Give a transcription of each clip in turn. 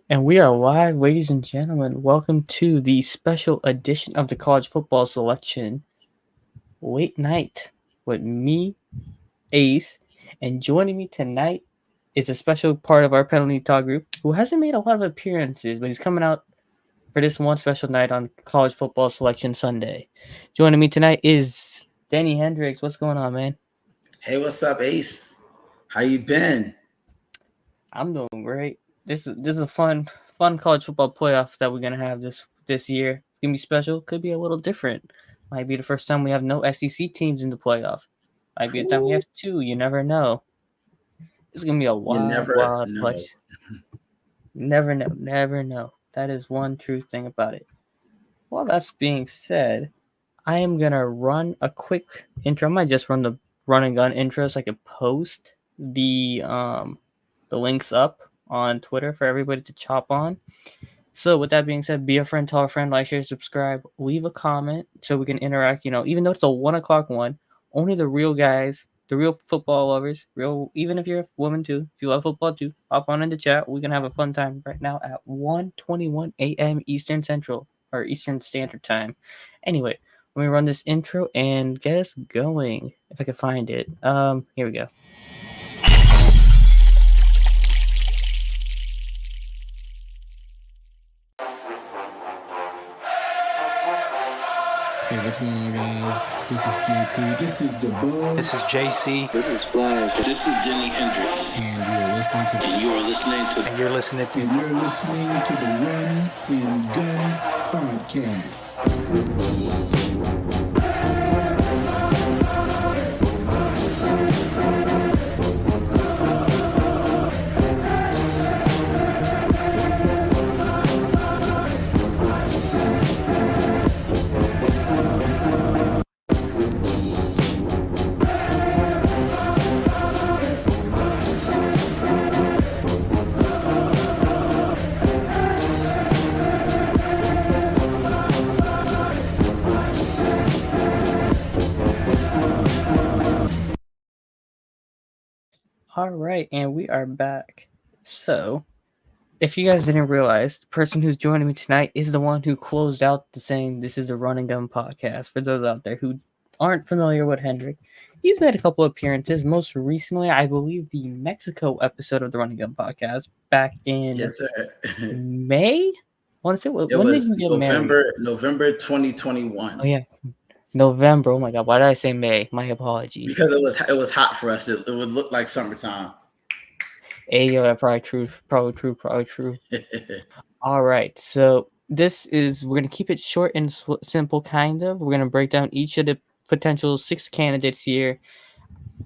And we are live, ladies and gentlemen. Welcome to the special edition of the College Football Selection Late Night with me, Ace. And joining me tonight is a special part of our penalty talk group who hasn't made a lot of appearances, but he's coming out for this one special night on College Football Selection Sunday. Joining me tonight is Danny Hendrixx. What's going on, man? Hey, what's up, Ace? How you been? I'm doing great. This is a fun college football playoff that we're gonna have this year. It's gonna be special. Could be a little different. Might be the first time we have no SEC teams in the playoff. Might be the time we have two. You never know. It's gonna be a You never wild know. place. Never know. That is one true thing about it. Well, that's being said, I am gonna run a quick intro. I might just run the run and gun intro so I could post the links up on Twitter for everybody to chop on. So with that being said, be a friend, tell a friend, like, share, subscribe, leave a comment so we can interact. Even though it's a 1:00 one, only the real guys, the real football lovers, even if you're a woman too, if you love football too, hop on in the chat. We can have a fun time right now at 1:21 a.m. Eastern Standard Time. Anyway, let me run this intro and get us going. If I can find it. Here we go. Hey, what's going on, guys? This is JP. This is the Bug. This is JC. This is Flash. This is Jimi Hendrix. And you're listening to You're listening to the Run and Gun Podcast. All right, and we are back. So, if you guys didn't realize, the person who's joining me tonight is the one who closed out the saying, "This is a Run and Gun podcast." For those out there who aren't familiar with Hendrixx, he's made a couple appearances. Most recently, I believe, the Mexico episode of the Run and Gun podcast back in May. I want to say when did you get married? November 2021. Oh yeah. November. Oh my God! Why did I say May? My apologies. Because it was hot for us. It would look like summertime. Hey, yo, probably true. All right, so we're gonna keep it short and simple, kind of. We're gonna break down each of the potential 6 candidates here.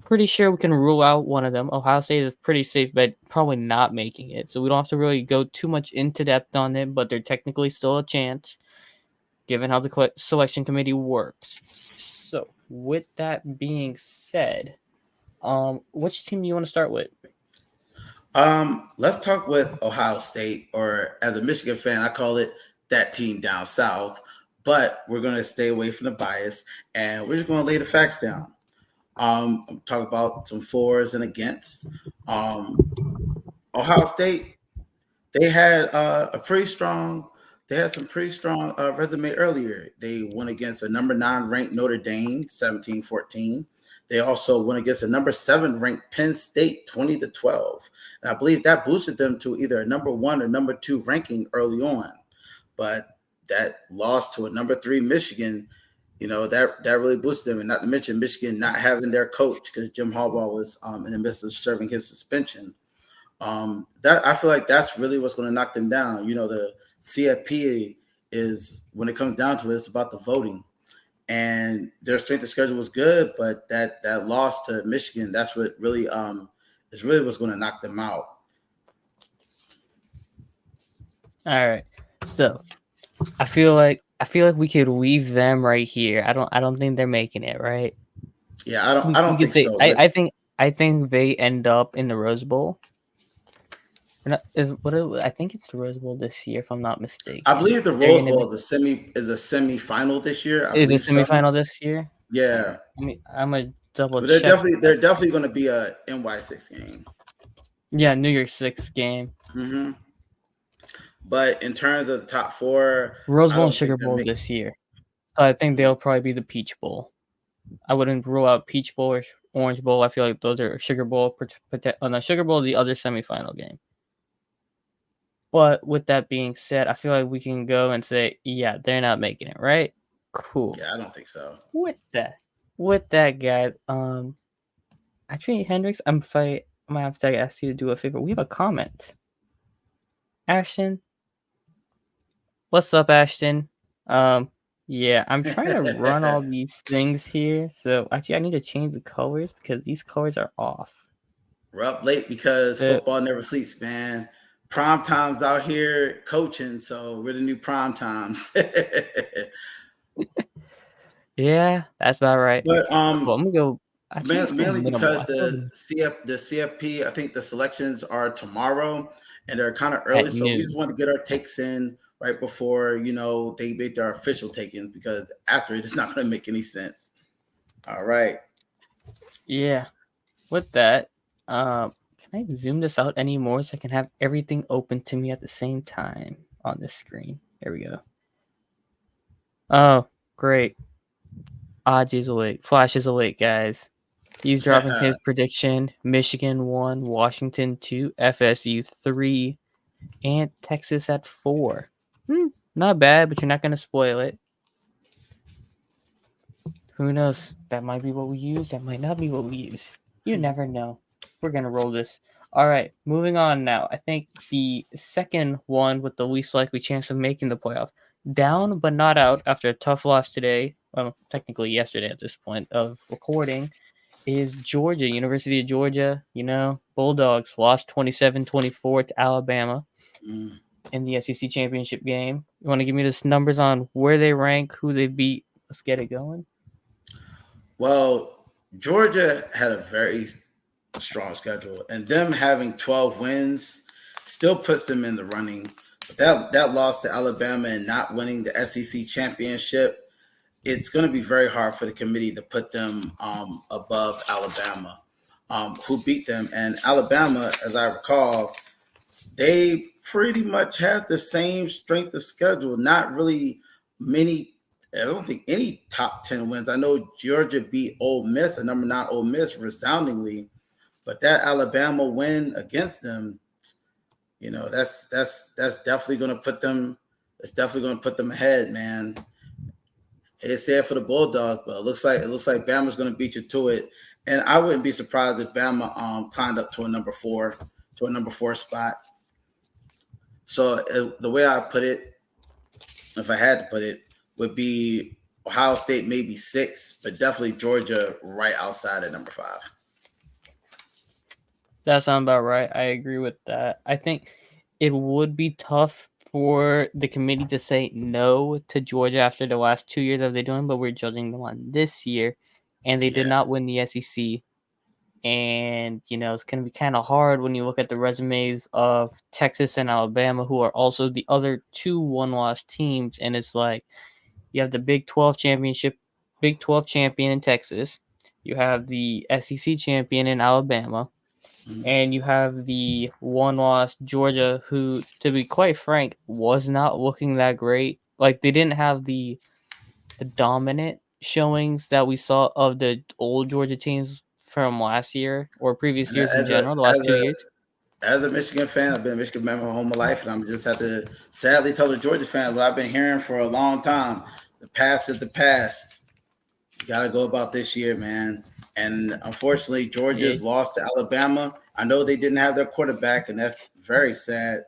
Pretty sure we can rule out one of them. Ohio State is pretty safe bet, probably not making it, so we don't have to really go too much into depth on it. But they're technically still a chance, given how the selection committee works. So, with that being said, which team do you want to start with? Let's talk with Ohio State, or as a Michigan fan, I call it that team down south. But we're going to stay away from the bias, and we're just going to lay the facts down. Talk about some fors and against. Ohio State, they had They had some pretty strong resume earlier. They went against a number 9 ranked Notre Dame, 17-14. They also went against a number 7 ranked Penn State, 20-12. And I believe that boosted them to either a number 1 or number 2 ranking early on. But that loss to a number 3 Michigan, that really boosted them. And not to mention Michigan not having their coach, because Jim Harbaugh was in the midst of serving his suspension. That I feel like that's really what's going to knock them down. The CFP is, when it comes down to it, it's about the voting. And their strength of schedule was good, but that loss to Michigan, that's what really is really what's going to knock them out. All right. So I feel like we could leave them right here. I don't think they're making it, right? Yeah, I don't think so. I think they end up in the Rose Bowl. I think it's the Rose Bowl this year, if I'm not mistaken. I believe the Rose Bowl is a semi-final this year. Is it semi-final this year? Yeah. I'm gonna double but check. They're definitely going to be a NY6 game. Yeah, New Year's 6 game. Mm-hmm. But in terms of the top four, Rose I Bowl and don't think Sugar they're Bowl making. this year. So I think they'll probably be the Peach Bowl. I wouldn't rule out Peach Bowl or Orange Bowl. I feel like those are Sugar Bowl. No, Sugar Bowl is the other semifinal game. But with that being said, I feel like we can go and say, yeah, they're not making it, right? Cool. Yeah, I don't think so. With that, guys. Actually, Hendrixx, I'm gonna have to ask you to do a favor. We have a comment. Ashton, what's up, Ashton? Yeah, I'm trying to run all these things here. So actually, I need to change the colors because these colors are off. We're up late because football never sleeps, man. Prime time's out here coaching, so we're the new prime times. Yeah, that's about right. But Cool, I'm gonna go. mainly because the CFP, I think the selections are tomorrow, and they're kind of early, at so we noon. just want to get our takes in right before they make their official take-ins, because after it's not going to make any sense. All right. Yeah. With that, can I zoom this out anymore so I can have everything open to me at the same time on this screen? There we go. Oh, great. Aj is awake. Flash is awake, guys. He's dropping his prediction. Michigan 1, Washington 2, FSU 3, and Texas at 4. Not bad, but you're not going to spoil it. Who knows? That might be what we use. That might not be what we use. You never know. We're going to roll this. All right, moving on now. I think the second one with the least likely chance of making the playoff. Down but not out after a tough loss today. Well, technically yesterday at this point of recording. Is Georgia, University of Georgia. Bulldogs lost 27-24 to Alabama in the SEC championship game. You want to give me the numbers on where they rank, who they beat? Let's get it going. Well, Georgia had a very strong schedule, and them having 12 wins still puts them in the running. But that loss to Alabama and not winning the SEC championship, it's going to be very hard for the committee to put them above Alabama, who beat them. And Alabama, as I recall, they pretty much had the same strength of schedule. Not really many. I don't think any top 10 wins. I know Georgia beat Ole Miss, a number 9 Ole Miss, resoundingly, but that Alabama win against them, that's definitely going to put them. It's definitely going to put them ahead, man. It's sad for the Bulldogs, but it looks like Bama's going to beat you to it. And I wouldn't be surprised if Bama climbed up to a number 4 spot. So the way I put it, if I had to put it, would be Ohio State maybe 6, but definitely Georgia right outside at number 5. That sounds about right. I agree with that. I think it would be tough for the committee to say no to Georgia after the last 2 years of they doing, but we're judging them on this year, and they did not win the SEC. And, it's going to be kind of hard when you look at the resumes of Texas and Alabama, who are also the other 2 one-loss teams, and it's like, you have the Big 12 champion in Texas. You have the SEC champion in Alabama. And you have the one-loss Georgia, who, to be quite frank, was not looking that great. Like, they didn't have the dominant showings that we saw of the old Georgia teams from last year or previous years in general, the last 2 years. As a Michigan fan, I've been a Michigan fan my whole life, and I'm just have to sadly tell the Georgia fans what I've been hearing for a long time. The past is the past. You got to go about this year, man. And unfortunately, Georgia's lost to Alabama. I know they didn't have their quarterback, and that's very sad.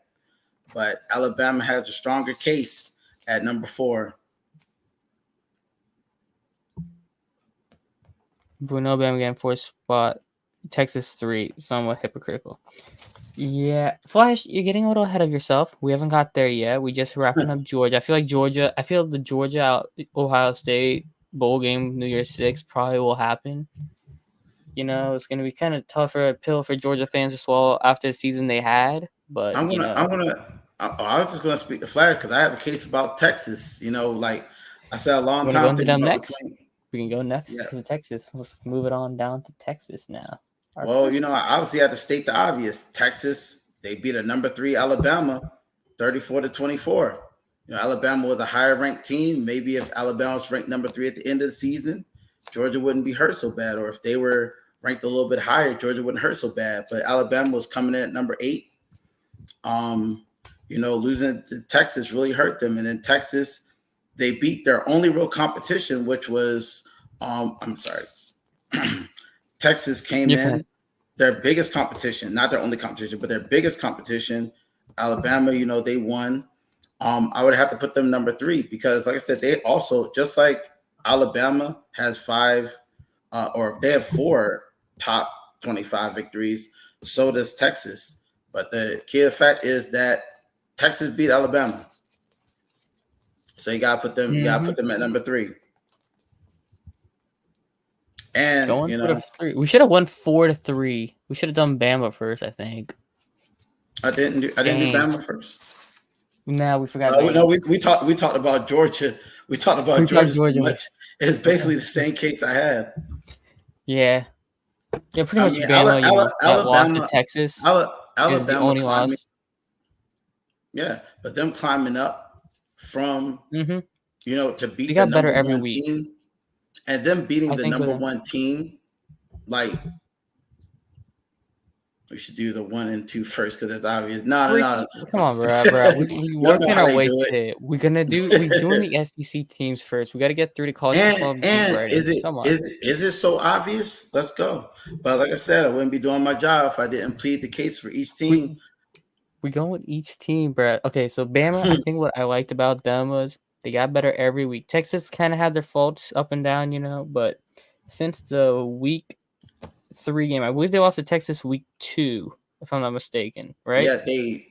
But Alabama has a stronger case at number 4. Bruno Bam again, 4th spot. Texas 3, somewhat hypocritical. Yeah, Flash, you're getting a little ahead of yourself. We haven't got there yet. We just wrapping up Georgia. I feel the Georgia Ohio State bowl game New Year's 6 probably will happen. It's going to be kind of tougher a pill for Georgia fans to swallow after the season they had. But I was just gonna speak the flag because I have a case about Texas. Like I said a long time. We can go next to Texas. Let's move it on down to Texas now. Obviously, I have to state the obvious. Texas, they beat a number 3 Alabama. 34-24. Alabama was a higher ranked team. Maybe if Alabama was ranked number 3 at the end of the season, Georgia wouldn't be hurt so bad. Or if they were ranked a little bit higher, Georgia wouldn't hurt so bad. But Alabama was coming in at number 8. Losing to Texas really hurt them. And then Texas, they beat their only real competition, which was, Texas came in, their biggest competition, not their only competition, but their biggest competition. Alabama, they won. I would have to put them number 3 because, like I said, they also, just like Alabama has 5, or they have 4 top 25 victories, so does Texas. But the key fact is that Texas beat Alabama, so you gotta put them. You gotta put them at number 3. And we should have won 4-3. We should have done Bama first, I think. I didn't do Bama first. No, we forgot. We talked about Georgia. We talked about Georgia so much. It's basically the same case I had. Yeah. Yeah, pretty much Bama, Alabama lost to Texas. Alabama is the only loss. Yeah, but them climbing up from to beat they got the better number every 1 week. team, and them beating the number 1 team, like we should do the 1 and 2 first because it's obvious. No. Come on, bro. We working our way to it. We're doing the SEC teams first. We got to get through the college football. And is it so obvious? Let's go. But like I said, I wouldn't be doing my job if I didn't plead the case for each team. We go with each team, bro. Okay, so Bama, I think what I liked about them was they got better every week. Texas kind of had their faults up and down, but since the week 3 game, I believe they lost to Texas week 2, if I'm not mistaken, right? It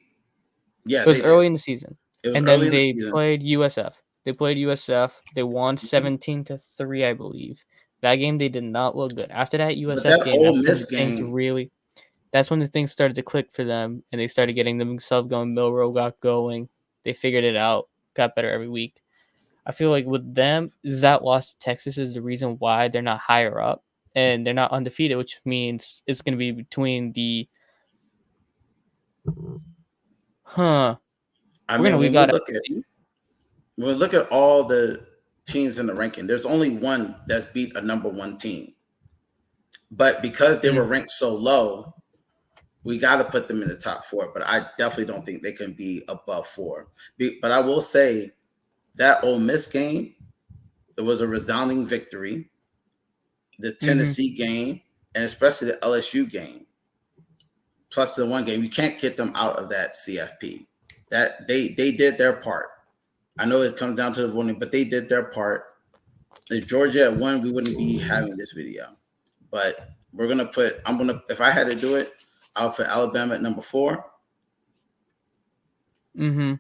was early in the season. And then they played USF. They won 17-3, I believe. That game, they did not look good. After that USF game, that's when the things started to click for them, and they started getting themselves going. Milroe got going. They figured it out, got better every week. I feel like with them, that loss to Texas is the reason why they're not higher up, and they're not undefeated, which means it's going to be between the when we look at all the teams in the ranking, there's only one that's beat a number 1 team. But because they were ranked so low, we got to put them in the top 4. But I definitely don't think they can be above 4. But I will say that Ole Miss game, it was a resounding victory. The Tennessee game, and especially the LSU game, plus the 1 game, you can't get them out of that CFP. That they did their part. I know it comes down to the voting, but they did their part. If Georgia had won, we wouldn't be having this video. But if I had to do it, I'll put Alabama at number 4. I'm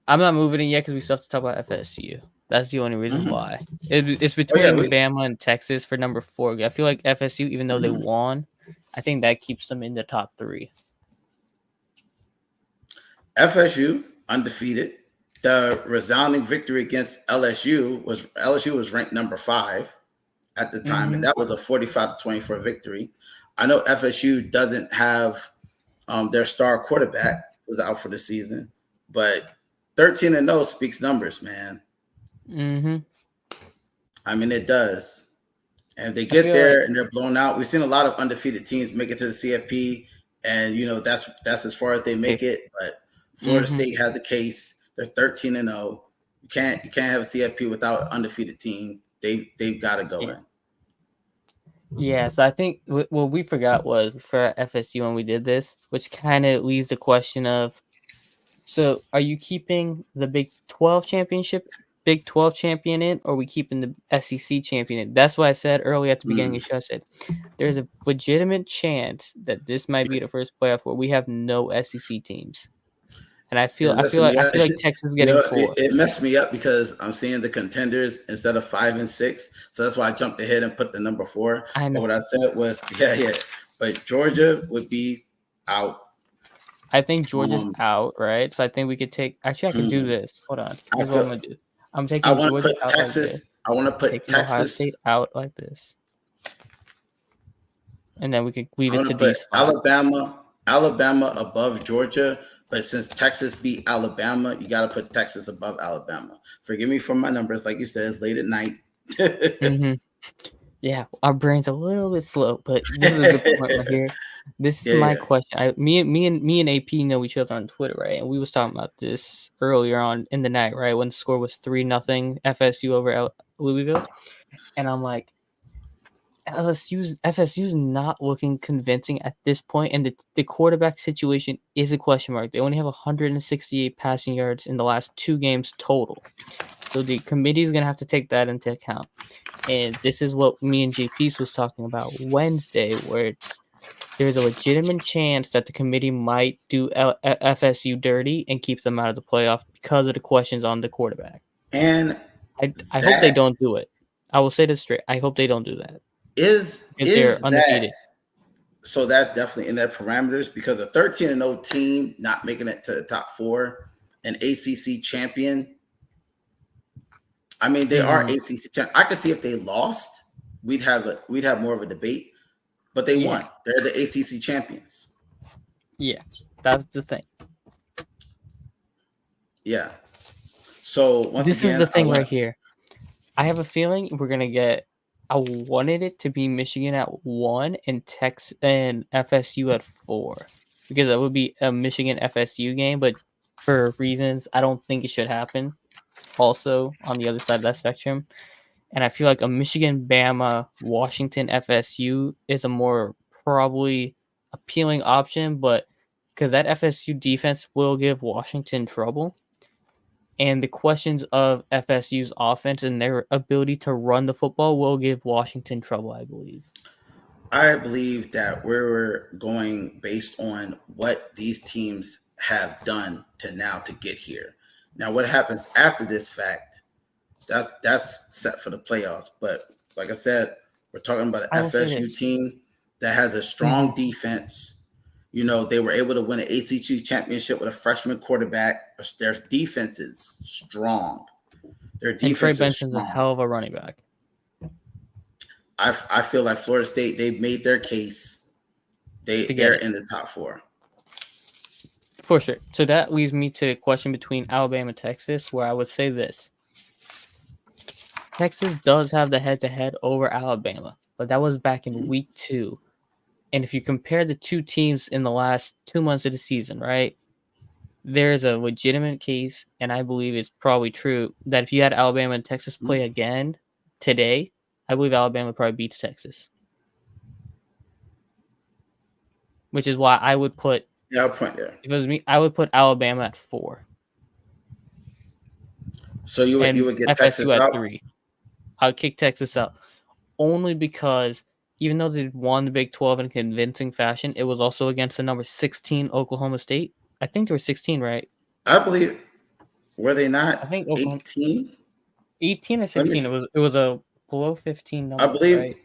not moving it yet because we still have to talk about FSU. That's the only reason why. It's between Bama and Texas for number 4. I feel like FSU, even though they won, I think that keeps them in the top 3. FSU, undefeated. The resounding victory against LSU was ranked number 5 at the time, and that was a 45-24 victory. I know FSU doesn't have their star quarterback was out for the season, but 13-0 speaks numbers, man. I mean, it does. And if they get there and they're blown out, we've seen a lot of undefeated teams make it to the CFP, and that's as far as they make it. But Florida State has a case. They're 13-0. You can't have a CFP without an undefeated team. They've got to go in. Yeah, so I think what we forgot was for FSU when we did this, which kind of leaves the question of, so are you keeping the Big 12 champion in, or are we keeping the SEC champion in? That's why I said earlier at the beginning of the show, I said there's a legitimate chance that this might be the first playoff where we have no SEC teams. And I feel like Texas is getting 4. It messed me up because I'm seeing the contenders instead of 5 and 6. So that's why I jumped ahead and put the number 4. I know. But what I said was, but Georgia would be out. I think Georgia's out, right? So I think we could take. Actually, I can do this. Hold on. Here's what I'm gonna do. I'm taking Georgia out Texas, like this. I want to put Texas Ohio State out like this, and then we could leave it to these. Alabama above Georgia But since Texas beat Alabama, you got to put Texas above Alabama. Forgive me for my numbers. Like you said, it's late at night. Mm-hmm. Yeah, our brain's a little bit slow, but this is a good point right here. This is my question. Me and AP know each other on Twitter, right? And we was talking about this earlier on in the night, right? When the score was 3-0 FSU over Louisville, and I'm like, FSU's not looking convincing at this point, and the quarterback situation is a question mark. They only have 168 passing yards in the last 2 games total, so the committee is gonna have to take that into account. And this is what me and JP was talking about Wednesday, where there's a legitimate chance that the committee might do FSU dirty and keep them out of the playoff because of the questions on the quarterback. And I hope they don't do it. I will say this straight. I hope they don't do that. Is they're undefeated. So that's definitely in their parameters, because a 13-0 team not making it to the top 4, an ACC champion. I mean, they are ACC champion. I could see if they lost, we'd have more of a debate, but they won. They're the ACC champions. Yeah, that's the thing. Yeah. So this is the thing right here. I have a feeling we're gonna get. I wanted it to be Michigan at 1 and Texas and FSU at 4, because that would be a Michigan FSU game. But for reasons, I don't think it should happen. Also, on the other side of that spectrum, and I feel like a Michigan, Bama, Washington, FSU is a more probably appealing option, but because that FSU defense will give Washington trouble. And the questions of FSU's offense and their ability to run the football will give Washington trouble, I believe. I believe that we're going based on what these teams have done to get here. Now, what happens after this fact, that's set for the playoffs. But like I said, we're talking about an FSU team that has a strong defense. You know, they were able to win an ACC championship with a freshman quarterback. Their defense is strong. Their defense and Trey Benson's a hell of a running back. I feel like Florida State, they've made their case. They're in the top 4. For sure. So that leads me to a question between Alabama and Texas, where I would say this. Texas does have the head-to-head over Alabama, but that was back in week 2. And if you compare the two teams in the last 2 months of the season, right, there's a legitimate case, and I believe it's probably true, that if you had Alabama and Texas play again today, I believe Alabama probably beats Texas. Which is why I would put... Yeah, I'll point there. If it was me, I would put Alabama at 4. So you would get FSU Texas at out? 3. I would kick Texas out. Only because... even though they won the Big 12 in convincing fashion, it was also against the number 16 Oklahoma State. I think they were 16, right? I believe. Were they not? I think 18. 18 or 16. It was a below 15 number. I believe. Right?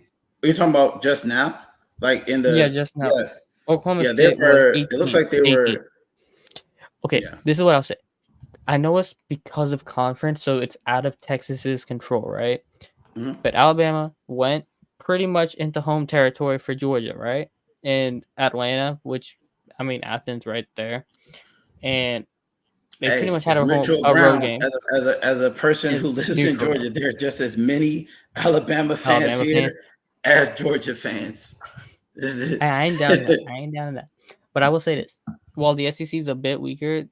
Are you talking about just now? Like in the just now. Yeah. Oklahoma State they were. was 18, it looks like they 18. were. Okay, This is what I'll say. I know it's because of conference, so it's out of Texas's control, right? Mm-hmm. But Alabama went pretty much into home territory for Georgia, right? And Atlanta, which, I mean, Athens right there. And they pretty much had a road game. As a person who lives in Georgia, there's just as many Alabama fans here as Georgia fans. I ain't down to that. But I will say this. While the SEC is a bit weaker,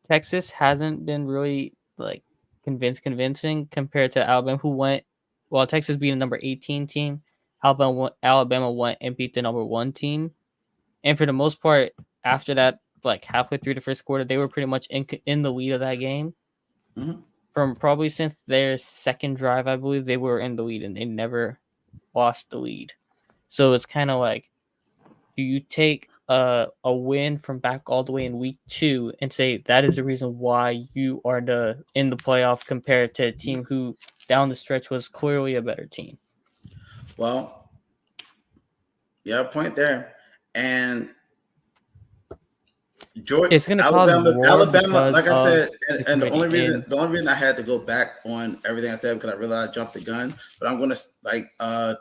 Texas hasn't been really like convincing compared to Alabama, who went... While Texas beat a number 18 team, Alabama went and beat the number 1 team. And for the most part, after that, like halfway through the first quarter, they were pretty much in the lead of that game. Mm-hmm. From probably since their second drive, I believe, they were in the lead and they never lost the lead. So it's kind of like, do you take a win from back all the way in week 2 and say that is the reason why you are in the playoff compared to a team who down the stretch was clearly a better team? Well, yeah, point there. And Georgia, it's going to cause Alabama, like I said, and the only reason I had to go back on everything I said, because I realized I jumped the gun. But I'm going to, like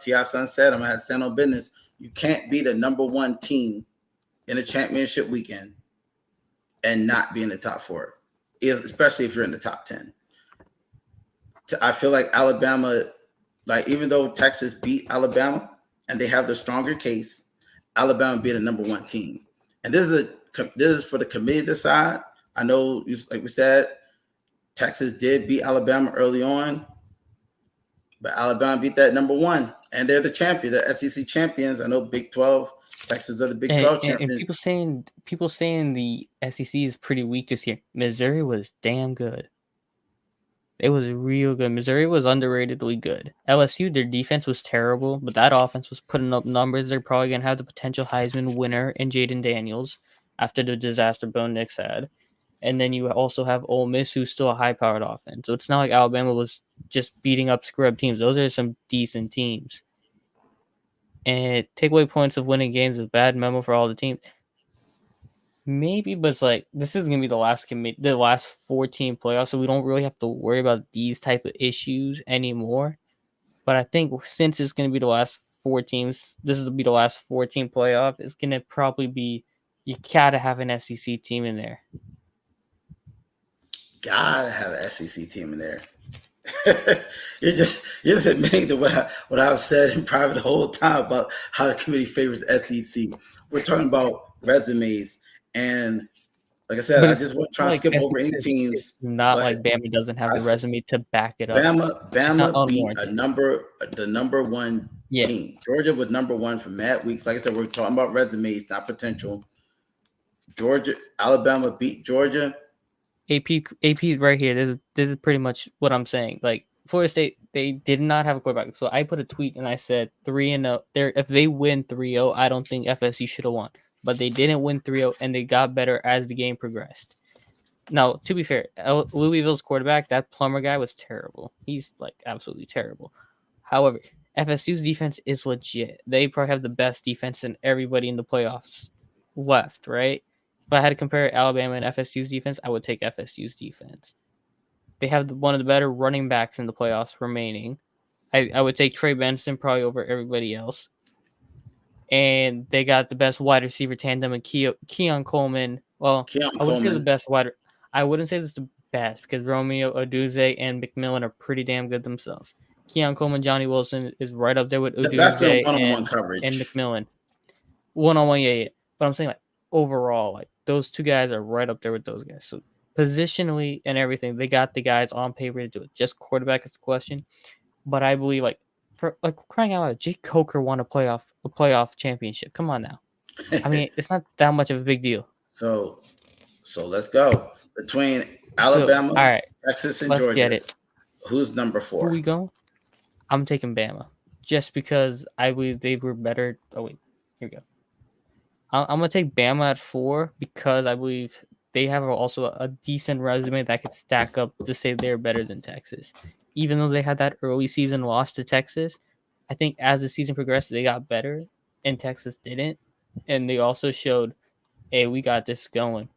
T.I. Son said, I'm going to have to stand on business. You can't be the number 1 team in a championship weekend and not be in the top 4, especially if you're in the top 10. I feel like Alabama, like even though Texas beat Alabama and they have the stronger case, Alabama beat a number 1 team. And this is for the committee to decide. I know, like we said, Texas did beat Alabama early on, but Alabama beat that number 1, and they're the champion, the SEC champions. I know Big 12, Texas are the Big 12 champions. And people saying the SEC is pretty weak this year. Missouri was damn good. It was real good. Missouri was underratedly good. LSU, their defense was terrible, but that offense was putting up numbers. They're probably going to have the potential Heisman winner in Jaden Daniels after the disaster Bo Nix had. And then you also have Ole Miss, who's still a high-powered offense. So it's not like Alabama was just beating up scrub teams. Those are some decent teams. And take away points of winning games is a bad memo for all the teams. Maybe, but it's like this is gonna be the last 14 playoffs, so we don't really have to worry about these type of issues anymore. But I think since it's gonna be the last 4 teams, this is be the last 14 playoff. It's gonna probably be you gotta have an SEC team in there. Gotta have an SEC team in there. you're just admitting to what I've said in private the whole time about how the committee favors SEC. We're talking about resumes. And like I said, I just want to try to skip over any teams. Not like Bama doesn't have the resume to back it up. Bama beat the number 1 team. Georgia was number 1 for mad weeks. Like I said, we're talking about resumes, not potential. Alabama beat Georgia. AP right here. This is pretty much what I'm saying. Like Florida State, they did not have a quarterback. So I put a tweet and I said 3-0. If they win 3-0, I don't think FSU should have won. But they didn't win 3-0, and they got better as the game progressed. Now, to be fair, Louisville's quarterback, that Plummer guy, was terrible. He's, like, absolutely terrible. However, FSU's defense is legit. They probably have the best defense than everybody in the playoffs left, right? If I had to compare Alabama and FSU's defense, I would take FSU's defense. They have one of the better running backs in the playoffs remaining. I would take Trey Benson probably over everybody else. And they got the best wide receiver tandem in Keon Coleman. Well, I wouldn't say the best I wouldn't say this the best because Romeo Oduze and McMillan are pretty damn good themselves. Keon Coleman, Johnny Wilson is right up there with Oduze and McMillan. One-on-one, yeah. But I'm saying like overall, like those 2 guys are right up there with those guys. So positionally and everything, they got the guys on paper to do it. Just quarterback is the question. But I believe like for like crying out loud, Jake Coker won a playoff championship. Come on now. I mean, it's not that much of a big deal. So let's go. Between Alabama, all right, Texas, and Georgia. Get it. Who's number 4? Who we go? I'm taking Bama. Just because I believe they were better. Oh wait, here we go. I'm gonna take Bama at 4 because I believe they have also a decent resume that could stack up to say they're better than Texas. Even though they had that early season loss to Texas, I think as the season progressed, they got better, and Texas didn't. And they also showed, hey, we got this going.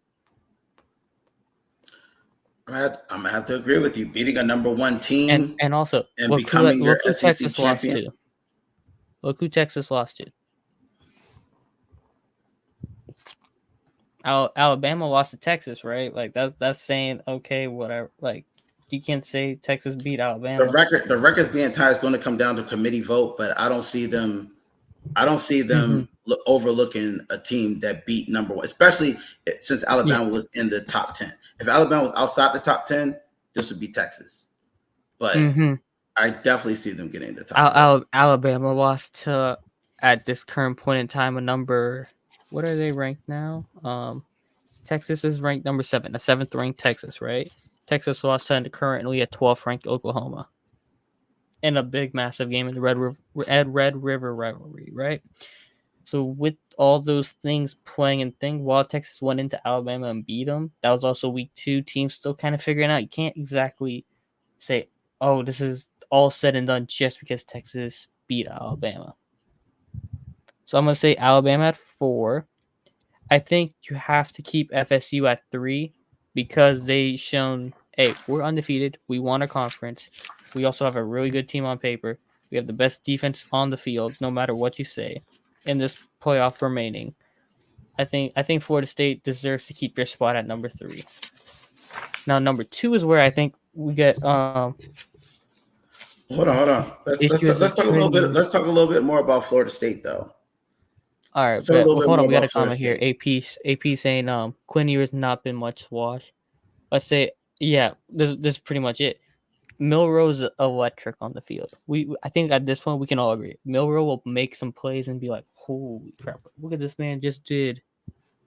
I'm gonna have to agree with you. Beating a number 1 team, and also and becoming your SEC Texas champion. Lost to. Look who Texas lost to. Alabama lost to Texas, right? Like that's saying okay, whatever. Like you can't say Texas beat Alabama. The record's being tied is going to come down to committee vote, but I don't see them overlooking a team that beat number 1, especially since Alabama was in the top 10. If Alabama was outside the top 10, this would be Texas. But I definitely see them getting the top. Alabama lost to, at this current point in time, a number. What are they ranked now? Texas is ranked number 7, a 7th ranked Texas, right? Texas lost to currently a 12th ranked Oklahoma in a big, massive game in the Red River rivalry, right? So with all those things playing and thing, while Texas went into Alabama and beat them, that was also week 2. Teams still kind of figuring out. You can't exactly say, oh, this is all said and done just because Texas beat Alabama. So I'm going to say Alabama at 4. I think you have to keep FSU at 3 because they shown, hey, we're undefeated. We won a conference. We also have a really good team on paper. We have the best defense on the field, no matter what you say, in this playoff remaining. I think Florida State deserves to keep their spot at number 3. Now, number 2 is where I think we get Hold on. issues Let's of talk a little bit. training. Let's talk a little bit more about Florida State, though. All right, Let's talk a but little well, bit hold more on. We got about a Florida comment here. State. AP saying Quinn Ewers not been much wash. Let's say this is pretty much it. Milroe's electric on the field. I think at this point we can all agree. Milroe will make some plays and be like, holy crap, look at this man just did.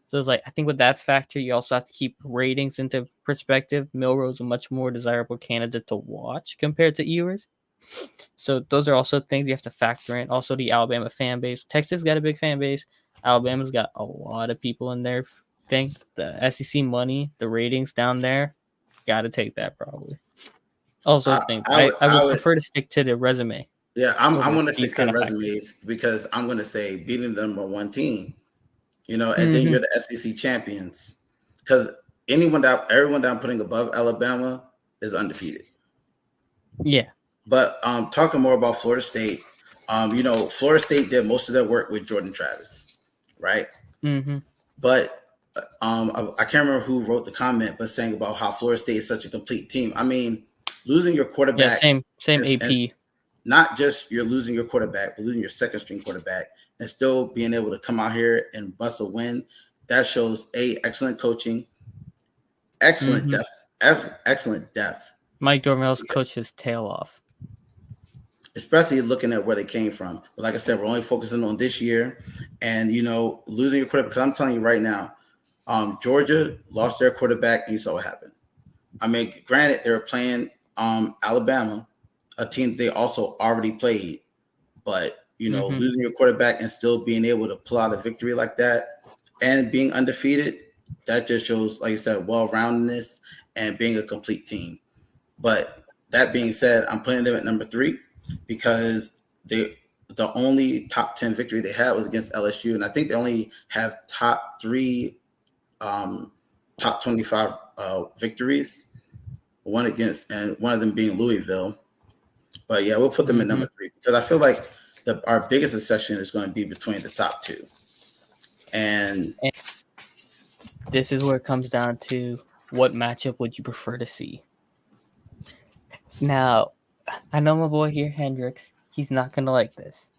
So it's like I think with that factor, you also have to keep ratings into perspective. Milroe's a much more desirable candidate to watch compared to Ewers. So those are also things you have to factor in. Also, the Alabama fan base. Texas got a big fan base. Alabama's got a lot of people in their thing. The SEC money, the ratings down there, got to take that probably. Also, I would prefer to stick to the resume. Yeah, I'm going to these stick to kind the of resumes because I'm going to say beating the number 1 team, and then Mm-hmm. you're the SEC champions. Because everyone that I'm putting above Alabama is undefeated. Yeah. But talking more about Florida State, Florida State did most of their work with Jordan Travis, right? Mm-hmm. But I can't remember who wrote the comment, but saying about how Florida State is such a complete team. I mean, losing your quarterback. Yeah, same AP. Not just you're losing your quarterback, but losing your second string quarterback and still being able to come out here and bust a win. That shows excellent coaching, excellent depth. Mike Dormel's coached his tail off. Especially looking at where they came from. But like I said, we're only focusing on this year. And, losing your quarterback, because I'm telling you right now, Georgia lost their quarterback, and you saw what happened. I mean, granted, they were playing Alabama, a team they also already played. But, losing your quarterback and still being able to pull out a victory like that and being undefeated, that just shows, like you said, well-roundedness and being a complete team. But that being said, I'm putting them at number 3 because the only top 10 victory they had was against LSU. And I think they only have top 3, top 25 victories, one of them being Louisville. But yeah, we'll put them at number 3 because I feel like our biggest accession is going to be between the top 2. And this is where it comes down to what matchup would you prefer to see? Now, I know my boy here, Hendrixx, he's not going to like this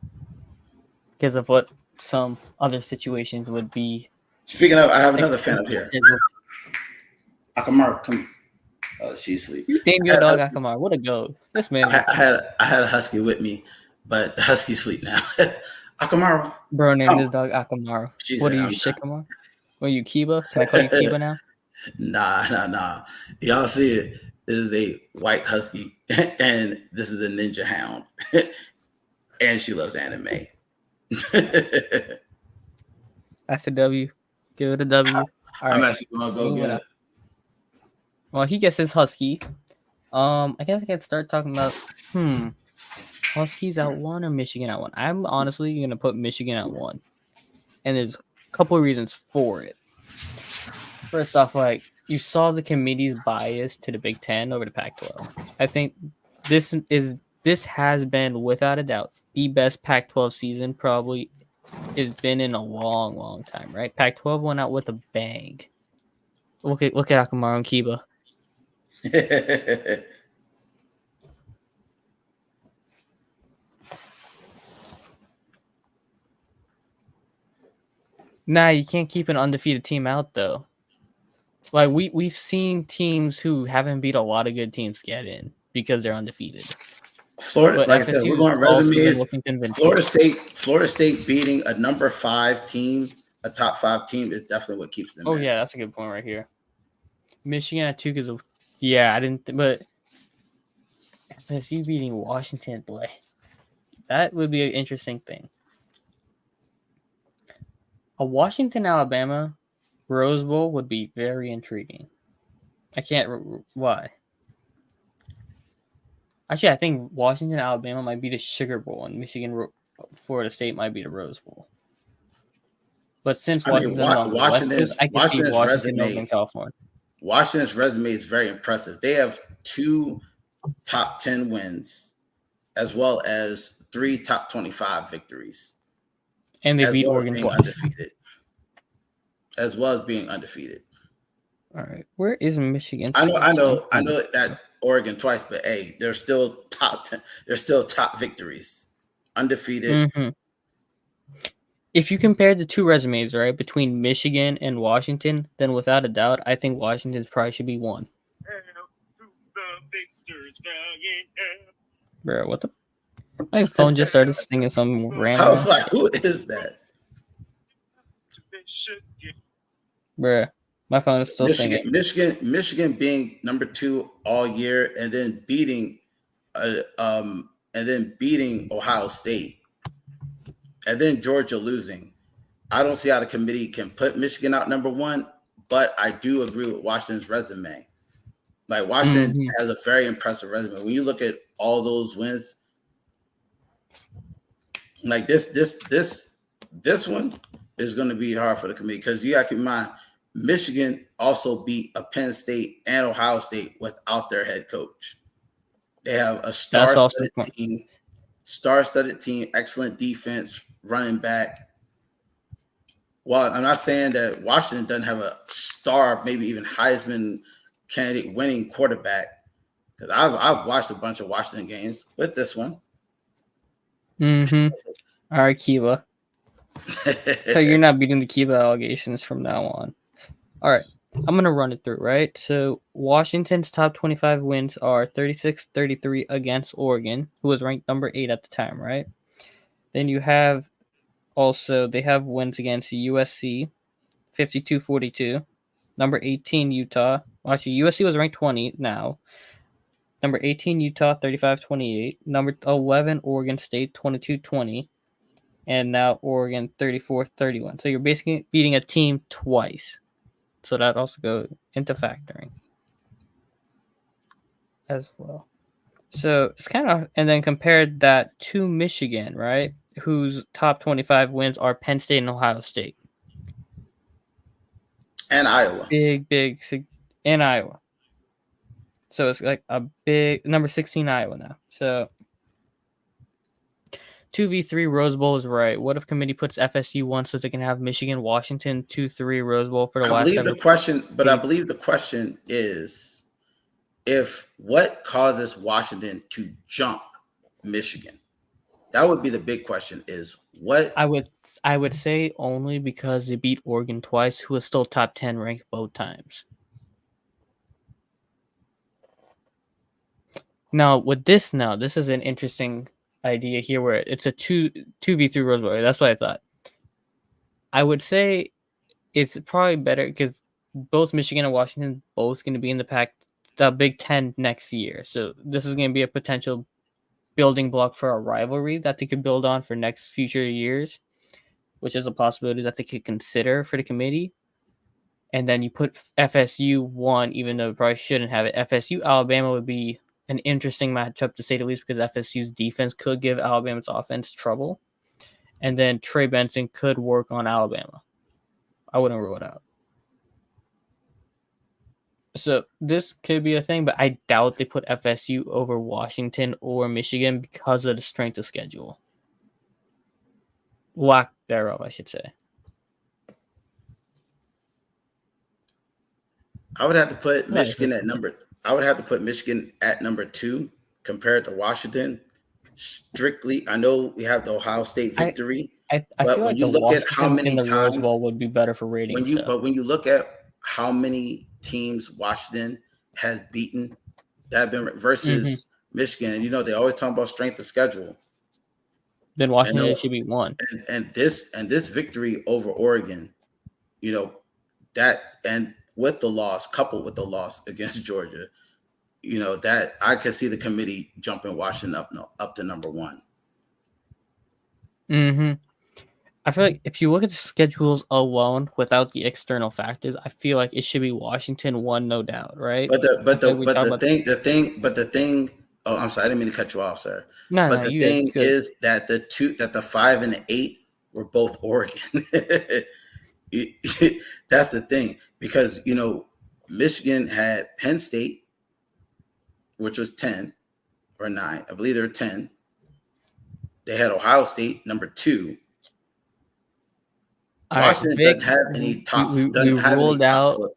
because of what some other situations would be. Speaking of, I have another fan up here. Akamara, come. Oh, she's asleep. You named your dog Akamara. What a goat. This man. I had a husky with me, but the husky's asleep now. Akamara. Bro named his dog Akamara. What are you, Shikama? What are you, Kiba? Can I call you Kiba now? Nah. Y'all see it. This is a white husky, and this is a ninja hound, and she loves anime. That's a W. Give it a W. All I'm right. actually gonna go get it. Well, he gets his husky. I guess I can start talking about Huskies at 1 or Michigan at 1. I'm honestly gonna put Michigan at 1, and there's a couple of reasons for it. First off, like you saw the committee's bias to the Big Ten over the Pac-12. I think this has been without a doubt the best Pac-12 season probably has been in a long, long time. Right? Pac-12 went out with a bang. Look at Akamara and Kiba. Nah, you can't keep an undefeated team out though. Like we've seen teams who haven't beat a lot of good teams get in because they're undefeated. Florida, But like I said, we're going resumes. Florida State beating a number 5 team, a top 5 team, is definitely what keeps them. Oh yeah, that's a good point right here. Michigan at 2 because I didn't, but MSU beating Washington, boy, that would be an interesting thing. A Washington Alabama Rose Bowl would be very intriguing. I can't why. Actually, I think Washington Alabama might be the Sugar Bowl, and Florida State might be the Rose Bowl. But since Washington's on the West Coast, I can see Washington over in California. Washington's resume is very impressive. They have 2 top 10 wins, as well as 3 top 25 victories. And they beat Oregon twice. Undefeated. as well as being undefeated. All right. Where is Michigan? I know that Oregon twice, but hey, they're still top 10. They're still top victories, undefeated. Mm-hmm. If you compare the two resumes, right, between Michigan and Washington, then without a doubt, I think Washington's probably should be one. Bro, what the? My phone just started singing some random. I was like, who is that? Bro, my phone is still singing. Michigan being number 2 all year, and then beating Ohio State, and then Georgia losing. I don't see how the committee can put Michigan out number 1, but I do agree with Washington's resume. Like, Washington has a very impressive resume. When you look at all those wins, like this one is going to be hard for the committee, because you got to keep in mind, Michigan also beat a Penn State and Ohio State without their head coach. They have a star-studded team, excellent defense, running back. Well, I'm not saying that Washington doesn't have a star, maybe even Heisman candidate winning quarterback, because I've watched a bunch of Washington games with this one. All right, Kiva. So you're not beating the Kiva allegations from now on. All right, I'm going to run it through, right? So Washington's top 25 wins are 36-33 against Oregon, who was ranked number 8 at the time, right? Then you have also, they have wins against USC, 52-42. Number 18, Utah. Actually, USC was ranked 20 now. Number 18, Utah, 35-28. Number 11, Oregon State, 22-20. And now Oregon, 34-31. So you're basically beating a team twice. So that also goes into factoring as well. So it's kind of, and then compared that to Michigan, right? Whose top 25 wins are Penn State and Ohio State. And Iowa. Big, in Iowa. So it's like a big number 16 Iowa now. So 2v3 Rose Bowl is right. What if committee puts FSU 1 so they can have Michigan, Washington 2-3 Rose Bowl for the last? I believe the question is, if what causes Washington to jump Michigan? That would be the big question. Is what I would say only because they beat Oregon twice, who was still top 10 ranked both times. Now this is an interesting idea here where it's a 2v3 Rose Bowl. That's what I thought. I would say it's probably better because both Michigan and Washington both going to be in the Big Ten next year. So this is going to be a potential building block for a rivalry that they could build on for next future years, which is a possibility that they could consider for the committee. And then you put FSU 1, even though it probably shouldn't have it. FSU Alabama would be an interesting matchup to say the least, because FSU's defense could give Alabama's offense trouble. And then Trey Benson could work on Alabama. I wouldn't rule it out. So this could be a thing, but I doubt they put FSU over Washington or Michigan because of the strength of schedule. Lack thereof, I should say. I would have to put Michigan at number 2 compared to Washington. Strictly, I know we have the Ohio State victory. I feel like the Washington in the Rose Bowl would be better for ratings. But when you look at how many teams Washington has beaten that have been versus Michigan, and they always talk about strength of schedule. Then Washington should be 1. And this victory over Oregon, that, and with the loss, coupled with the loss against Georgia, that I could see the committee jumping Washington up to number 1. I feel like if you look at the schedules alone without the external factors, I feel like it should be Washington 1, no doubt, right? But the thing. Oh, I'm sorry, I didn't mean to cut you off, sir. The thing is that the 5 and the 8 were both Oregon. That's the thing, because Michigan had Penn State, which was 10 or 9. I believe they were 10. They had Ohio State number 2. All right, Washington Vic. doesn't have any top. We Doesn't have any ruled top out. foot.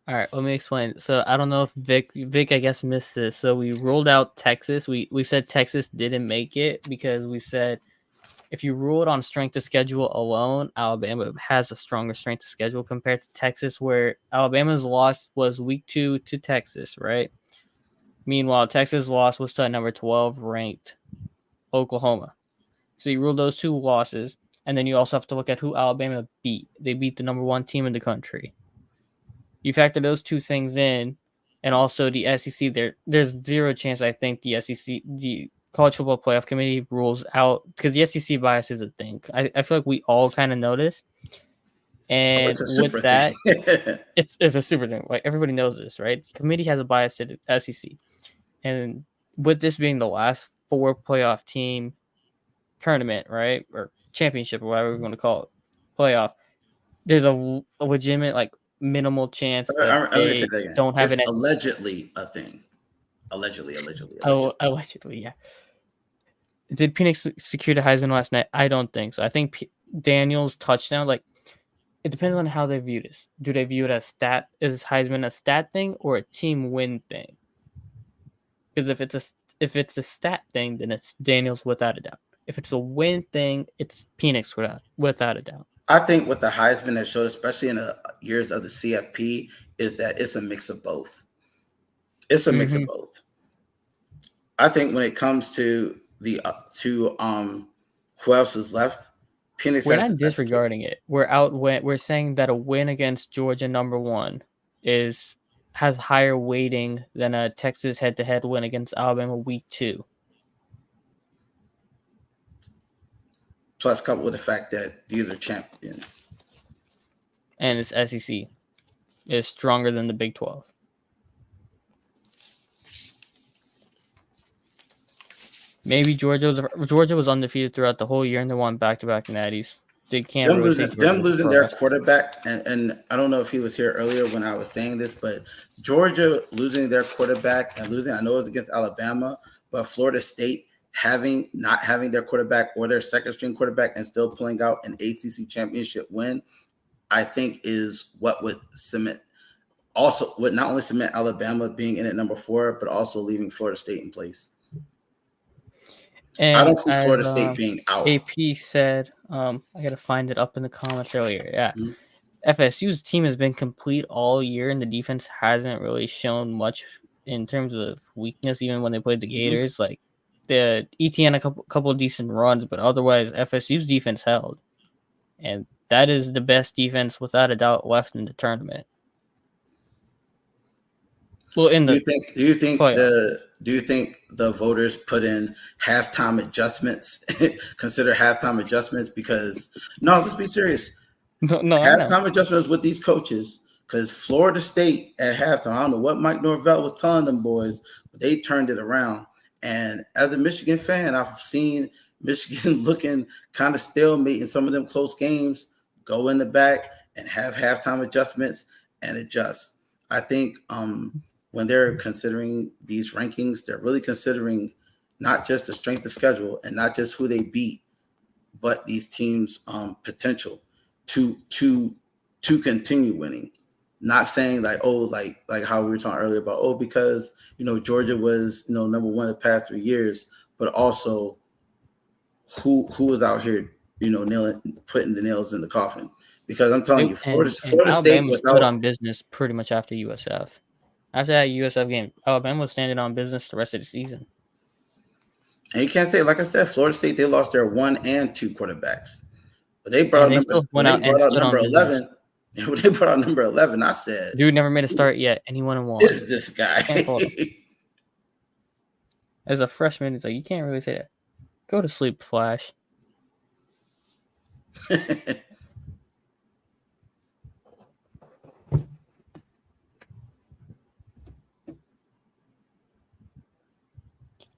All right, let me explain. So I don't know if Vic, I guess missed this. So we ruled out Texas. We said Texas didn't make it because we said if you rule it on strength of schedule alone, Alabama has a stronger strength of schedule compared to Texas, where Alabama's loss was week 2 to Texas, right? Meanwhile, Texas' loss was to a number 12 ranked Oklahoma. So you rule those 2 losses, and then you also have to look at who Alabama beat. They beat the number 1 team in the country. You factor those 2 things in, and also the SEC. There's zero chance I think the SEC, the College Football Playoff Committee, rules out because the SEC bias is a thing. I feel like we all kind of notice, and It's a super with that, thing. it's a super thing. Like everybody knows this, right? The committee has a bias to the SEC, and with this being the last 4 playoff team tournament, right, or championship or whatever we want to call it, playoff, there's a legitimate like minimal chance that Let me say they that again. don't have It's an allegedly a thing. Allegedly. allegedly, yeah. Did Penix secure the Heisman last night? I don't think so. I think Daniel's touchdown, like, it depends on how they view this. Do they view it as is Heisman a stat thing or a team win thing? Because if it's a stat thing, then it's Daniel's without a doubt. If it's a win thing, it's Penix without a doubt. I think what the Heisman has showed, especially in the years of the CFP, is that it's a mix of both. It's a mix of both. I think when it comes to the who else is left, Penix. We're not disregarding it. We're saying that a win against Georgia number 1 has higher weighting than a Texas head-to-head win against Alabama week 2. Plus, coupled with the fact that these are champions. And it's SEC. It's stronger than the Big 12. Maybe Georgia was undefeated throughout the whole year and they won back-to-back natties. They can't them losing their quarterback, and I don't know if he was here earlier when I was saying this, but Georgia losing their quarterback and losing, I know it's against Alabama, but Florida State not having their quarterback or their second string quarterback and still pulling out an ACC championship win, I think is what would not only cement Alabama being in at number 4, but also leaving Florida State in place. And I don't see Florida State being out. AP said, I got to find it up in the comments earlier. Yeah. Mm-hmm. FSU's team has been complete all year, and the defense hasn't really shown much in terms of weakness, even when they played the Gators. Mm-hmm. Like, the ETN a couple of decent runs, but otherwise, FSU's defense held. And that is the best defense, without a doubt, left in the tournament. Well, do you think the voters put in halftime adjustments? Consider halftime adjustments because let's be serious. No, halftime adjustments with these coaches because Florida State at halftime. I don't know what Mike Norvell was telling them boys, but they turned it around. And as a Michigan fan, I've seen Michigan looking kind of stalemate in some of them close games. Go in the back and have halftime adjustments and adjust. I think when they're considering these rankings, they're really considering not just the strength of schedule and not just who they beat, but these teams' potential to continue winning. Not saying like how we were talking earlier about because Georgia was number 1 the past 3 years, but also who was out here putting the nails in the coffin. Because I'm telling you, Florida State was put on business pretty much after USF. After that USF game, Alabama was standing on business the rest of the season. And you can't say, like I said, Florida State, they lost their 1 and 2 quarterbacks. But they brought out number 11. When they brought out number 11, I said, dude never made a start yet, and he won and won. Is this guy? As a freshman, it's like, you can't really say that. Go to sleep, Flash.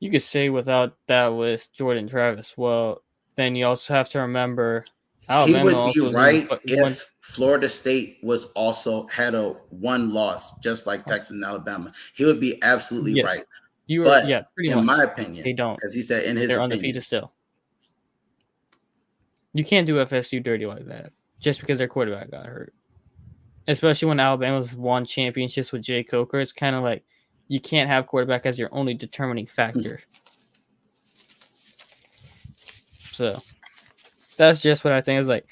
You could say without that list, Jordan Travis. Well, then you also have to remember Alabama. He would be right if Florida State was also had a 1 loss, just like Texas and Alabama. He would be absolutely right. Pretty much. In my opinion, they don't, because he said in his they're opinion, undefeated still. You can't do FSU dirty like that. just because their quarterback got hurt. Especially when Alabama's won championships with Jay Coker, it's kind of like you can't have quarterback as your only determining factor. So that's just what I think is like.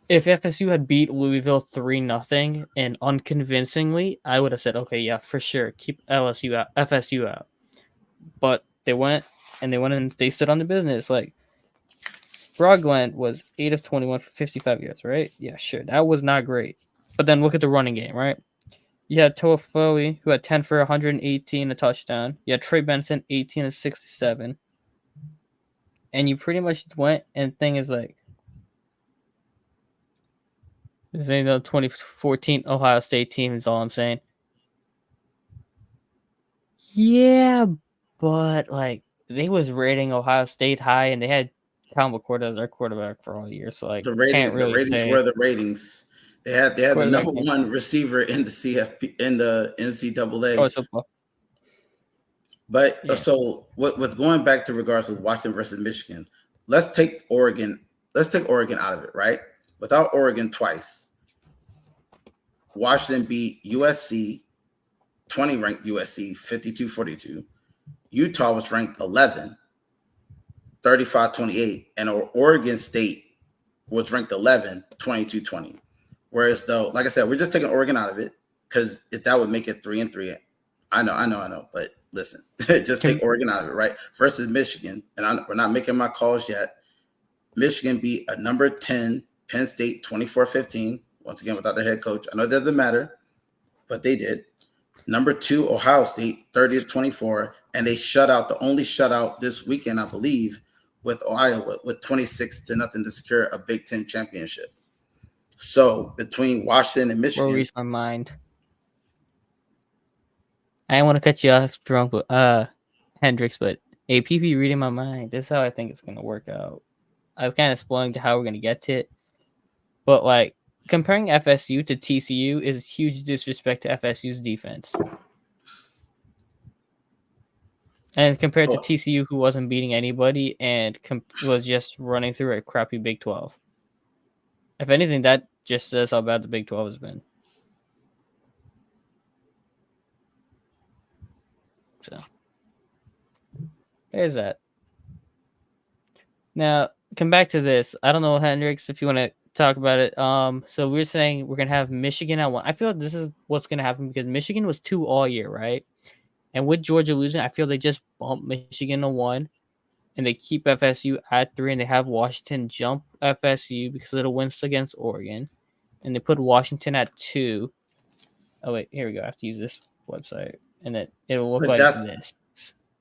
If FSU had beat Louisville 3-0 and unconvincingly, I would have said, okay, yeah, for sure, keep FSU out. But they went and they stood on the business. Like Broadgland was 8 of 21 for 55 yards, right? Yeah, sure, that was not great. But then look at the running game, right? You had Toa Foley, who had 10 for 118, a touchdown. You had Trey Benson, 18 of 67. And you pretty much went, and thing is like, this ain't no 2014 Ohio State team is all I'm saying. Yeah, but like they was rating Ohio State high, and they had Cal McCord as their quarterback for all year. So like, The can't really ratings say were the ratings. They had the quarterback number one receiver in the CFB in the NCAA. college football. But Yeah. so with going back to regards with Washington versus Michigan, let's take Oregon out of it, right? Without Oregon twice. Washington beat USC, 20 ranked USC, 52-42. Utah was ranked 11, 35-28, and Oregon State was ranked 11, 22-20. Whereas though, like I said, we're just taking Oregon out of it because if that would make it 3-3. I know, but listen, just take Oregon out of it, right? Versus Michigan, and we're not making my calls yet. Michigan beat a number 10 Penn State 24-15. Once again, without their head coach. I know that doesn't matter, but they did. Number 2, Ohio State 30-24, and they shut out the only shutout this weekend, I believe, with Iowa with 26-0 to secure a Big Ten championship. So between Washington and Michigan, Worries my mind. I didn't want to cut you off, drunk, but Hendrixx, but APP reading my mind. This is how I think it's gonna work out. I was kind of spoiling to how we're gonna get to it, but like comparing FSU to TCU is huge disrespect to FSU's defense. And compared to TCU, who wasn't beating anybody and was just running through a crappy Big 12. If anything, that just says how bad the Big 12 has been. So, there's that. Now, come back to this. I don't know, Hendrixx, if you want to talk about it. So we're saying we're gonna have Michigan at 1. I feel like this is what's gonna happen because Michigan was 2 all year, right? And with Georgia losing, I feel they just bump Michigan to 1, and they keep FSU at 3, and they have Washington jump FSU because of the wins against Oregon, and they put Washington at 2. Oh wait, here we go. I have to use this website, and it'll look like this.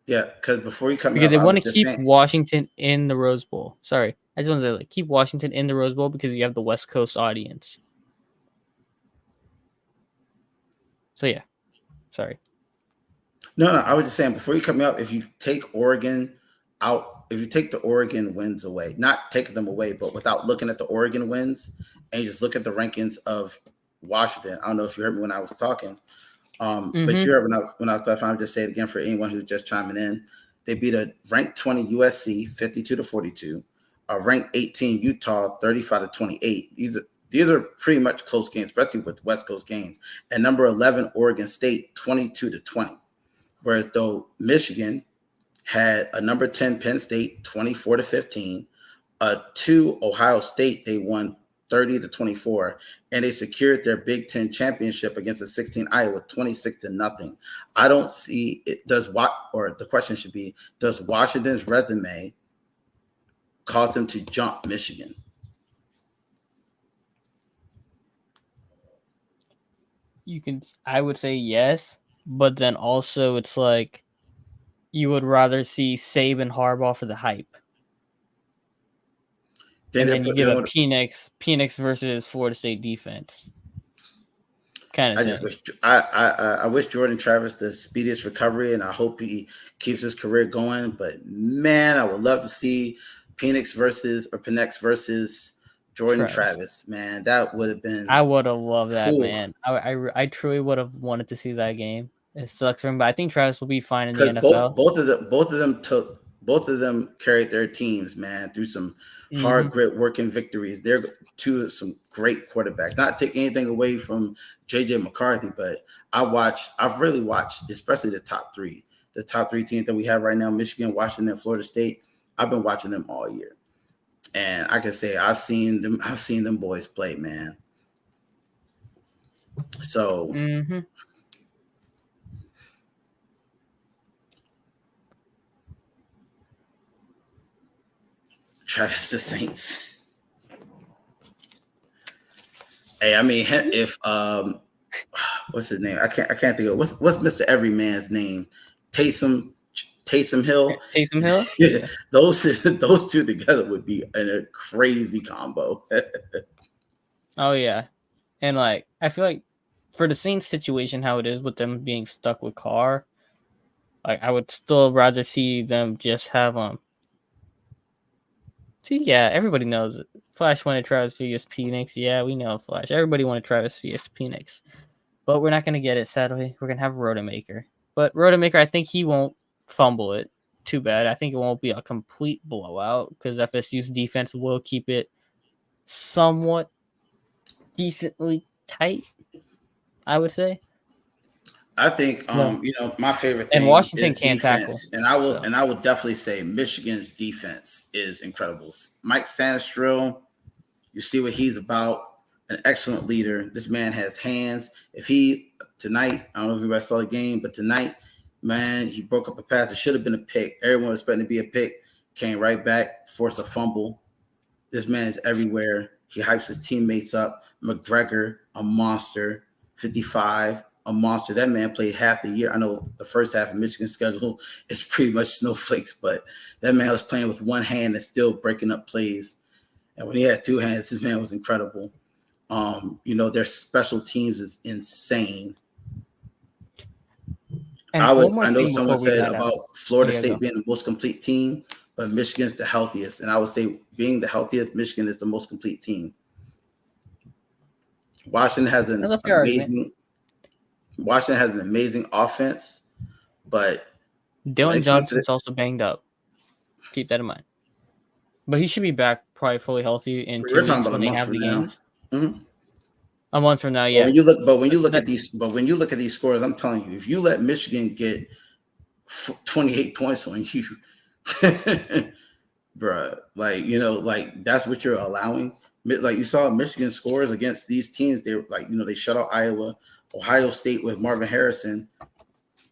Yeah, because before you come because they want to keep Washington in the Rose Bowl. Sorry, I just want to say like keep Washington in the Rose Bowl because you have the West Coast audience. So yeah, sorry. No, I was just saying before you come up, if you take Oregon out, if you take the Oregon wins away, not taking them away, but without looking at the Oregon wins, and you just look at the rankings of Washington. I don't know if you heard me when I was talking. But you heard when I was talking, I'll just say it again for anyone who's just chiming in. They beat a ranked 20 USC 52-42, a ranked 18 Utah 35-28. These are pretty much close games, especially with West Coast games. And number 11 Oregon State 22-20. Whereas though Michigan had a number 10 Penn State 24-15, a 2 Ohio State they won 30-24, and they secured their Big Ten championship against a 16 Iowa 26-0. I don't see it. The question should be: does Washington's resume cause them to jump Michigan? I would say yes, but then also it's like you would rather see Saban Harbaugh for the hype. And then you give a Penix versus Florida State defense. Kind of. I wish Jordan Travis the speediest recovery, and I hope he keeps his career going. But man, I would love to see Penix versus Jordan Travis. Man, that would have been. I would have loved that, man. I truly would have wanted to see that game. It sucks for him, but I think Travis will be fine in the NFL. Both of them took Both of them carried their teams, man, through some hard grit working victories. They're two of some great quarterbacks. Not taking anything away from JJ McCarthy, but I've really watched, especially the top three teams that we have right now: Michigan, Washington, Florida State. I've been watching them all year, and I can say I've seen them boys play, man. So. Travis the Saints. Hey, I mean, if what's his name? I can't think of what's Mr. Everyman's name? Taysom Hill. Taysom Hill. Yeah. Those two together would be a crazy combo. Oh yeah, and like I feel like for the Saints situation, how it is with them being stuck with Carr, like I would still rather see them just have See, yeah, everybody knows it. Flash wanted Travis vs. Phoenix. Yeah, we know Flash. Everybody wanted Travis vs. Phoenix. But we're not going to get it, sadly. We're going to have Rodemaker. But Rodemaker, I think he won't fumble it too bad. I think it won't be a complete blowout because FSU's defense will keep it somewhat decently tight, I would say. I think my favorite thing and Washington is can't defense. tackle. And I would definitely say Michigan's defense is incredible. Mike Sanastrill, you see what he's about, an excellent leader. This man has hands. Tonight, I don't know if everybody saw the game, but tonight, man, he broke up a pass. It should have been a pick. Everyone was expecting to be a pick. Came right back, forced a fumble. This man is everywhere. He hypes his teammates up. McGregor, a monster. 55, a monster. That man played half the year. I know the first half of Michigan's schedule is pretty much snowflakes, but that man was playing with one hand and still breaking up plays. And when he had two hands, this man was incredible. Their special teams is insane. And I know someone said about Florida State go. being the most complete team, but Michigan's the healthiest. And I would say being the healthiest, Michigan is the most complete team. Washington has an amazing offense, but Dylan Johnson's also banged up. Keep that in mind. But he should be back probably fully healthy in 2 weeks when they have the games. Mm-hmm. A month from now, yeah. When you look at these scores, I'm telling you, if you let Michigan get 28 points on you, bruh, like that's what you're allowing. Like you saw Michigan scores against these teams. They were they shut out Iowa, Ohio State with Marvin Harrison.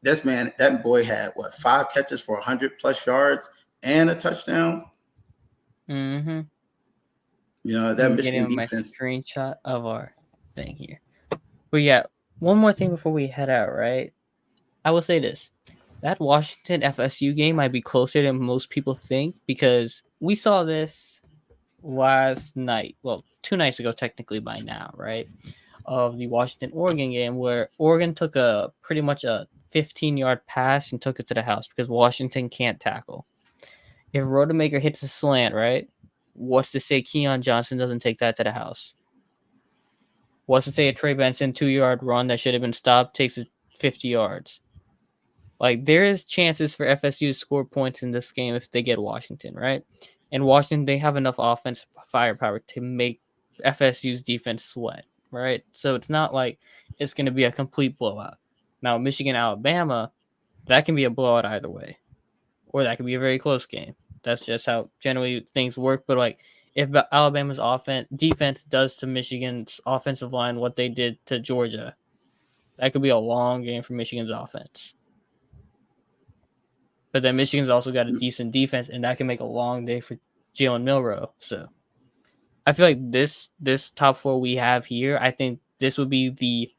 That boy had 5 catches for 100+ yards and a touchdown. Mm-hmm. That Michigan defense. My screenshot of our thing here. But yeah, one more thing before we head out, right? I will say this. That Washington FSU game might be closer than most people think because we saw this last night. Well, 2 nights ago, technically by now, right? Of the Washington-Oregon game where Oregon took pretty much a 15-yard pass and took it to the house because Washington can't tackle. If Rodemaker hits a slant, right? What's to say Keon Johnson doesn't take that to the house? What's to say a Trey Benson 2-yard run that should have been stopped takes it 50 yards? Like, there is chances for FSU to score points in this game if they get Washington, right? And Washington, they have enough offensive firepower to make FSU's defense sweat, right? So it's not like it's going to be a complete blowout. Now, Michigan-Alabama, that can be a blowout either way. Or that could be a very close game. That's just how generally things work. But if Alabama's defense does to Michigan's offensive line what they did to Georgia, that could be a long game for Michigan's offense. But then Michigan's also got a decent defense, and that can make a long day for Jalen Milroe. So I feel like this top 4 we have here, I think this would be the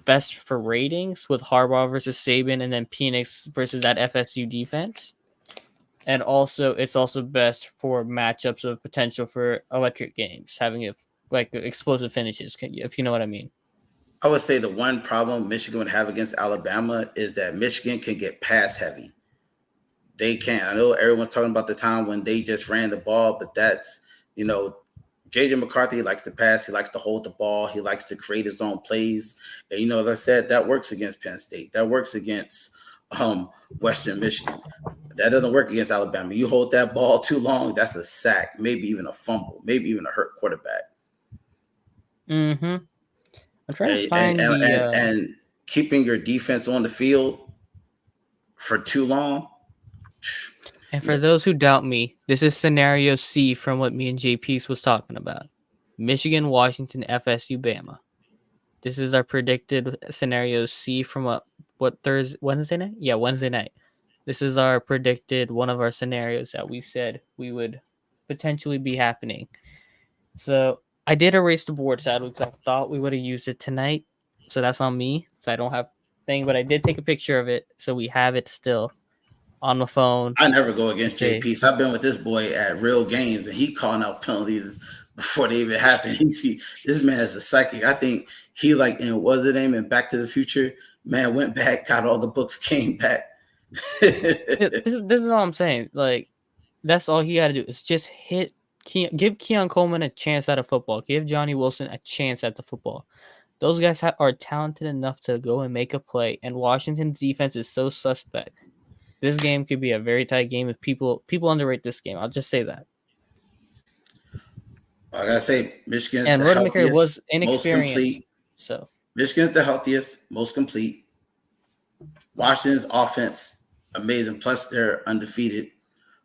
best for ratings with Harbaugh versus Saban and then Penix versus that FSU defense. And also, it's also best for matchups of potential for electric games, having explosive finishes, if you know what I mean. I would say the one problem Michigan would have against Alabama is that Michigan can get pass heavy. They can't. I know everyone's talking about the time when they just ran the ball, but that's, JJ McCarthy likes to pass. He likes to hold the ball. He likes to create his own plays. And, as I said, that works against Penn State. That works against Western Michigan. That doesn't work against Alabama. You hold that ball too long, that's a sack, maybe even a fumble, maybe even a hurt quarterback. Mm-hmm. I'm trying to And, find and keeping your defense on the field for too long. And for those who doubt me, this is scenario C from what me and JP was talking about. Michigan, Washington, FSU, Bama. This is our predicted scenario C from what Wednesday night? Yeah, Wednesday night. This is our predicted one of our scenarios that we said we would potentially be happening. So I did erase the board sadly because I thought we would have used it tonight. So that's on me. So I don't have thing, but I did take a picture of it, so we have it still on the phone. I never go against JP. So I've been with this boy at real games, and he calling out penalties before they even happen. This man is a psychic. I think he what's the name in Back to the Future? Man went back, got all the books, came back. this is all I'm saying. Like, that's all he got to do is just give Keon Coleman a chance at a football. Give Johnny Wilson a chance at the football. Those guys are talented enough to go and make a play, and Washington's defense is so suspect. This game could be a very tight game if people underrate this game. I'll just say that. I gotta say, Michigan's and the Rodemaker healthiest, was most inexperienced. complete. So Michigan's the healthiest, most complete. Washington's offense amazing, plus they're undefeated.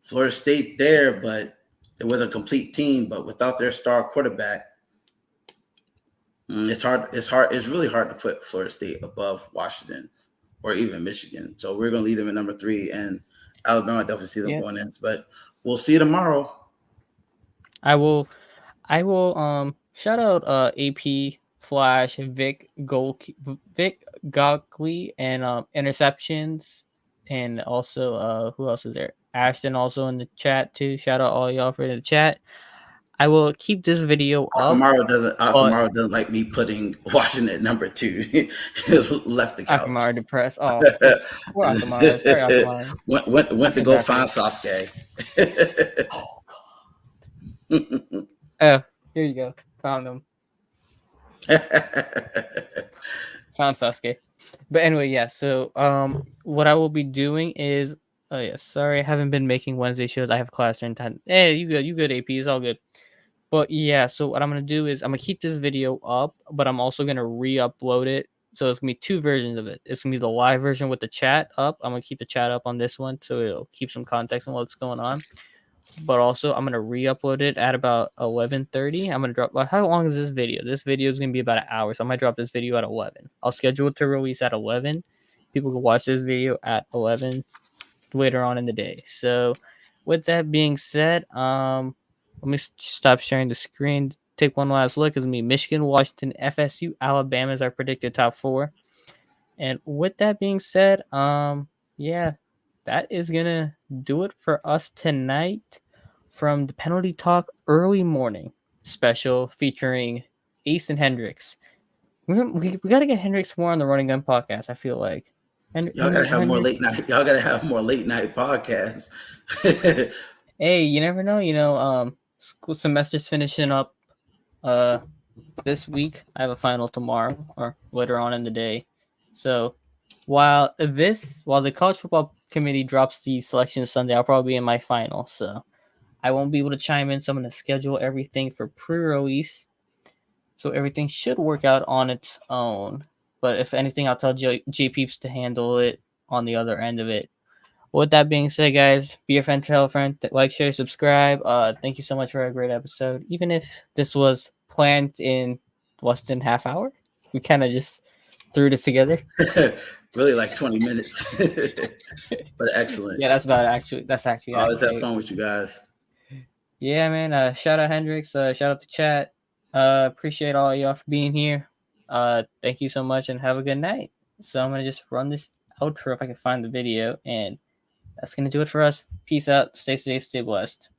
Florida State's there, but with a complete team, but without their star quarterback, it's hard. It's really hard to put Florida State above Washington or even Michigan. So we're going to lead them at number 3, and Alabama, I definitely see them going in. But we'll see you tomorrow. I will shout out AP Flash, Vic Gockley, and interceptions, and also who else is there? Ashton also in the chat too. Shout out all y'all for the chat. I will keep this video up. Akamara doesn't like me putting Washington at number 2. He left the couch. Akamara depressed. Oh, poor Akamara. Sorry, Akamara. Went to go find Sasuke. Oh, here you go. Found him. Found Sasuke. But anyway, yeah. So, what I will be doing is, sorry, I haven't been making Wednesday shows. I have class during time. Hey, you good, AP? It's all good. But yeah, so what I'm gonna do is I'm gonna keep this video up, but I'm also gonna re-upload it. So it's gonna be 2 versions of it. It's gonna be the live version with the chat up. I'm gonna keep the chat up on this one, so it'll keep some context on what's going on. But also, I'm gonna re-upload it at about 11:30. I'm gonna drop. How long is this video? This video is gonna be about an hour, so I might drop this video at 11. I'll schedule it to release at 11. People can watch this video at 11 later on in the day. So, with that being said, let me stop sharing the screen. Take one last look. It's gonna be Michigan, Washington, FSU, Alabama is our predicted top 4. And with that being said, yeah, that is gonna do it for us tonight from the Penalty Talk early morning special featuring Ace and Hendrixx. We gotta get Hendrixx more on the Running Gun podcast. I feel like y'all gotta have more late night. Y'all gotta have more late night podcasts. Hey, you never know. School semester's finishing up this week. I have a final tomorrow or later on in the day. So while the college football committee drops the selection Sunday, I'll probably be in my final. So I won't be able to chime in. So I'm going to schedule everything for pre-release. So everything should work out on its own. But if anything, I'll tell J Peeps to handle it on the other end of it. With that being said, guys, be a friend, tell a friend, like, share, subscribe. Thank you so much for a great episode. Even if this was planned in less than half hour, we kind of just threw this together. Really like 20 minutes, but excellent. Yeah, that's actually. I always have fun with you guys. Yeah, man. Shout out Hendrixx. Shout out to chat. Appreciate all y'all for being here. Thank you so much and have a good night. So I'm gonna just run this outro if I can find the video, and that's going to do it for us. Peace out. Stay safe. Stay blessed.